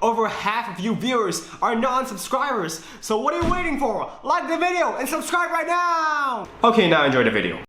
over half of you viewers are non-subscribers. So what are you waiting for? Like the video and subscribe right now! Okay, now enjoy the video.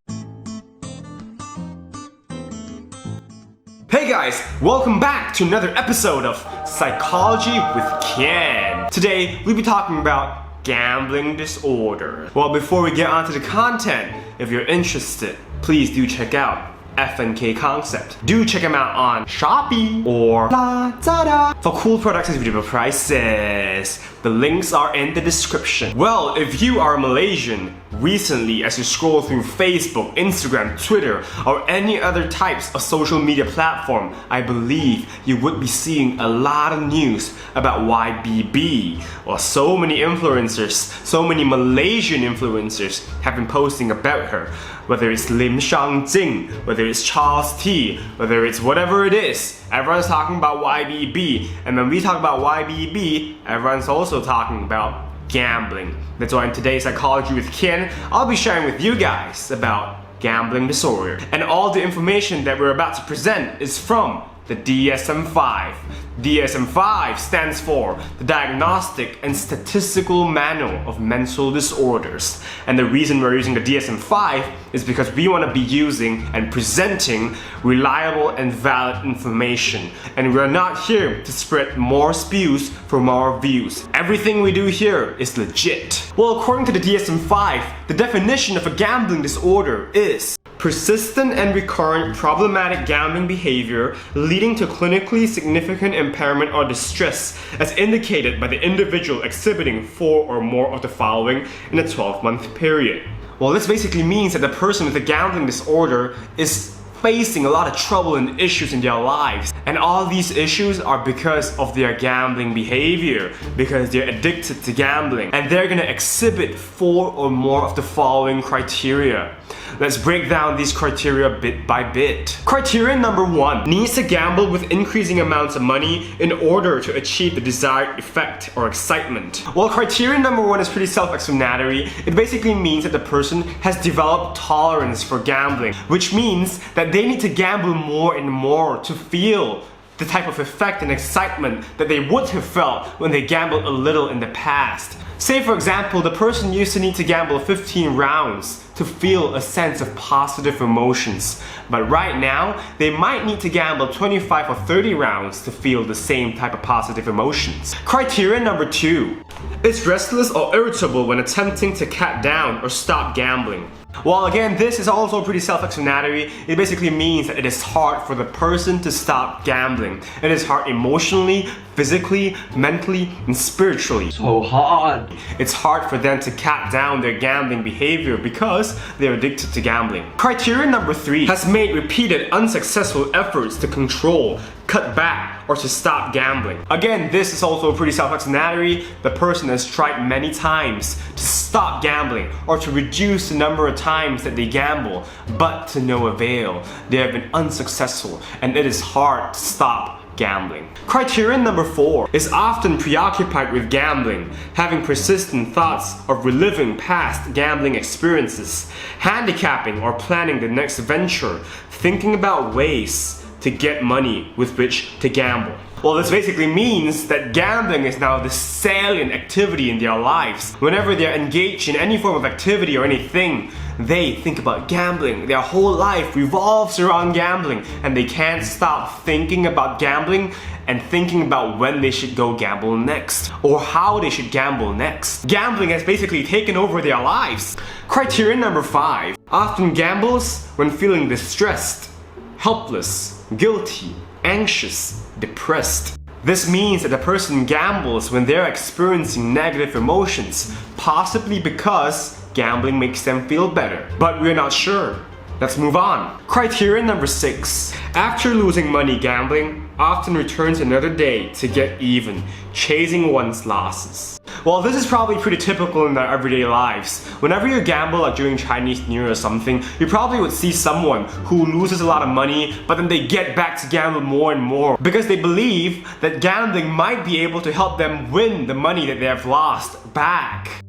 Hey guys, welcome back to another episode of Psychology with Khian. Today, we'll be talking about gambling disorder. Well, before we get onto the content, if you're interested, please do check out FnK Concept. Do check them out on Shopee or Lazada for cool products at reasonable prices. The links are in the description. Well, if you are Malaysian, recently as you scroll through Facebook, Instagram, Twitter, or any other types of social media platform, I believe you would be seeing a lot of news about YBB. Well, so many influencers, so many Malaysian influencers have been posting about her. Whether it's Lim Shang Jing, whether it's Charles T, whether it's whatever it is, everyone's talking about YBB. And when we talk about YBB, everyone's also talking about gambling. That's why in today's Psychology with Khian, I'll be sharing with you guys about gambling disorder. And all the information that we're about to present is from the DSM-5. DSM-5 stands for the Diagnostic and Statistical Manual of Mental Disorders. And the reason we're using the DSM-5 is because we want to be using and presenting reliable and valid information. And we're not here to spread more spews for more views. Everything we do here is legit. Well, according to the DSM-5, the definition of a gambling disorder is persistent and recurrent problematic gambling behavior leading to clinically significant impairment or distress as indicated by the individual exhibiting 4 or more of the following in a 12-month period. Well, this basically means that the person with a gambling disorder is facing a lot of trouble and issues in their lives. And all these issues are because of their gambling behavior, because they're addicted to gambling. And they're gonna exhibit 4 or more of the following criteria. Let's break down these criteria bit by bit. Criteria number 1, needs to gamble with increasing amounts of money in order to achieve the desired effect or excitement. Well, criteria number 1 is pretty self-explanatory. It basically means that the person has developed tolerance for gambling, which means that they need to gamble more and more to feel the type of effect and excitement that they would have felt when they gambled a little in the past. Say for example, the person used to need to gamble 15 rounds to feel a sense of positive emotions. But right now, they might need to gamble 25 or 30 rounds to feel the same type of positive emotions. Criteria number 2. Is restless or irritable when attempting to cut down or stop gambling. Well, again, this is also pretty self-explanatory. It basically means that it is hard for the person to stop gambling. It is hard emotionally, physically, mentally, and spiritually. So hard. It's hard for them to cut down their gambling behavior because they're addicted to gambling. Criteria number 3, has made repeated unsuccessful efforts to control, cut back, or to stop gambling. Again, this is also pretty self-explanatory. The person has tried many times to stop gambling or to reduce the number of times that they gamble, but to no avail. They have been unsuccessful, and it is hard to stop gambling. Criteria number 4 is often preoccupied with gambling, having persistent thoughts of reliving past gambling experiences, handicapping or planning the next venture, thinking about ways to get money with which to gamble. Well, this basically means that gambling is now the salient activity in their lives. Whenever they're engaged in any form of activity or anything, they think about gambling. Their whole life revolves around gambling, and they can't stop thinking about gambling and thinking about when they should go gamble next or how they should gamble next. Gambling has basically taken over their lives. Criteria number 5, often gambles when feeling distressed, helpless, guilty, anxious, depressed. This means that the person gambles when they're experiencing negative emotions, possibly because gambling makes them feel better. But we're not sure. Let's move on. Criteria number 6. After losing money gambling, often returns another day to get even, chasing one's losses. Well, this is probably pretty typical in our everyday lives. Whenever you gamble like during Chinese New Year or something, you probably would see someone who loses a lot of money, but then they get back to gamble more and more because they believe that gambling might be able to help them win the money that they have lost back.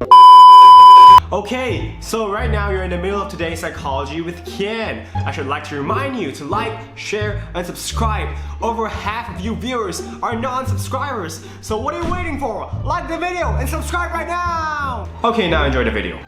Okay, so right now you're in the middle of today's Psychology with Khian. I should like to remind you to like, share, and subscribe. Over half of you viewers are non-subscribers, so what are you waiting for? Like the video and subscribe right now! Okay, now enjoy the video.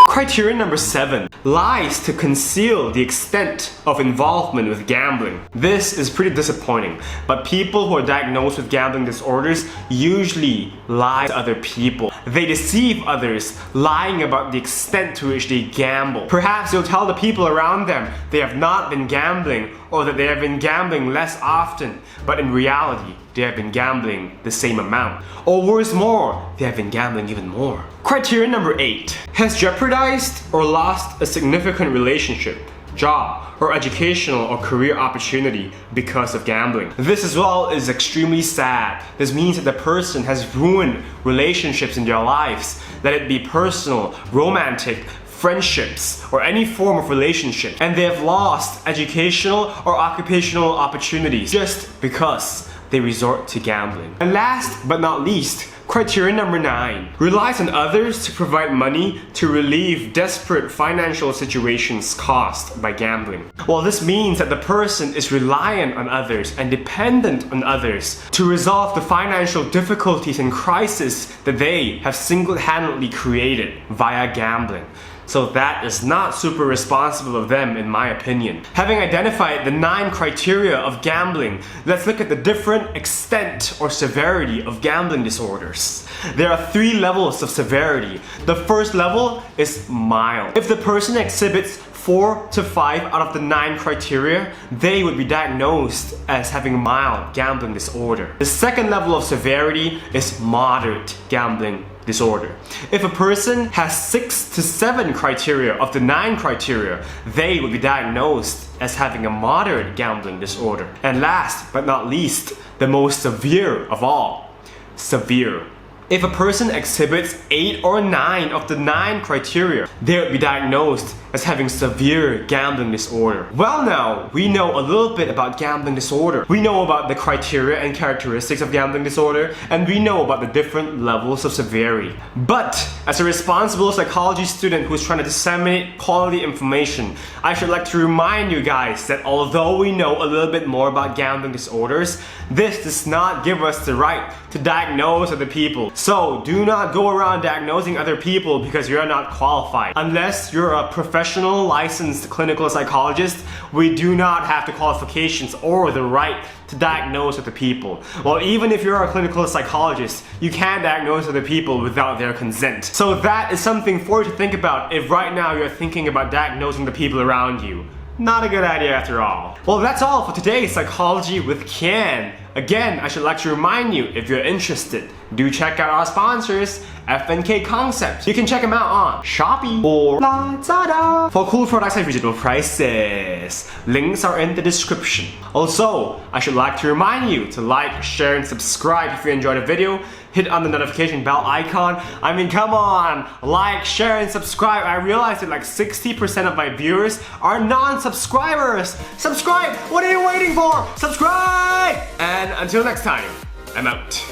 Criterion number 7. Lies to conceal the extent of involvement with gambling. This is pretty disappointing, but people who are diagnosed with gambling disorders usually lie to other people. They deceive others, lying about the extent to which they gamble. Perhaps they'll tell the people around them they have not been gambling or that they have been gambling less often, but in reality, they have been gambling the same amount. Or worse more, they have been gambling even more. Criterion number 8. Has jeopardized or lost a significant relationship, job, or educational or career opportunity because of gambling. This as well is extremely sad. This means that the person has ruined relationships in their lives, let it be personal, romantic, friendships, or any form of relationship, and they have lost educational or occupational opportunities just because they resort to gambling. And last but not least, criterion number 9. Relies on others to provide money to relieve desperate financial situations caused by gambling. Well, this means that the person is reliant on others and dependent on others to resolve the financial difficulties and crises that they have single-handedly created via gambling. So that is not super responsible of them, in my opinion. Having identified the 9 criteria of gambling, let's look at the different extent or severity of gambling disorders. There are 3 levels of severity. The first level is mild. If the person exhibits 4 to 5 out of the 9 criteria, they would be diagnosed as having mild gambling disorder. The second level of severity is moderate gambling disorder. If a person has 6 to 7 criteria of the 9 criteria, they would be diagnosed as having a moderate gambling disorder. And last but not least, the most severe of all, severe. If a person exhibits 8 or 9 of the 9 criteria, they would be diagnosed as having severe gambling disorder. Well, now, we know a little bit about gambling disorder. We know about the criteria and characteristics of gambling disorder, and we know about the different levels of severity. But, as a responsible psychology student who's trying to disseminate quality information, I should like to remind you guys that although we know a little bit more about gambling disorders, this does not give us the right to diagnose other people. So, do not go around diagnosing other people because you're not qualified. Unless you're a professional licensed clinical psychologist, we do not have the qualifications or the right to diagnose other people. Well, even if you're a clinical psychologist, you can't diagnose other people without their consent. So that is something for you to think about if right now you're thinking about diagnosing the people around you. Not a good idea after all. Well, that's all for today's Psychology with Khian. Again, I should like to remind you, if you're interested, do check out our sponsors, FnK Concept. You can check them out on Shopee or Lazada for cool products at reasonable prices. Links are in the description. Also, I should like to remind you to like, share, and subscribe if you enjoyed the video. Hit on the notification bell icon. I mean, come on, like, share, and subscribe. I realized that like 60% of my viewers are non-subscribers. Subscribe! What are you waiting for? Subscribe! And until next time, I'm out.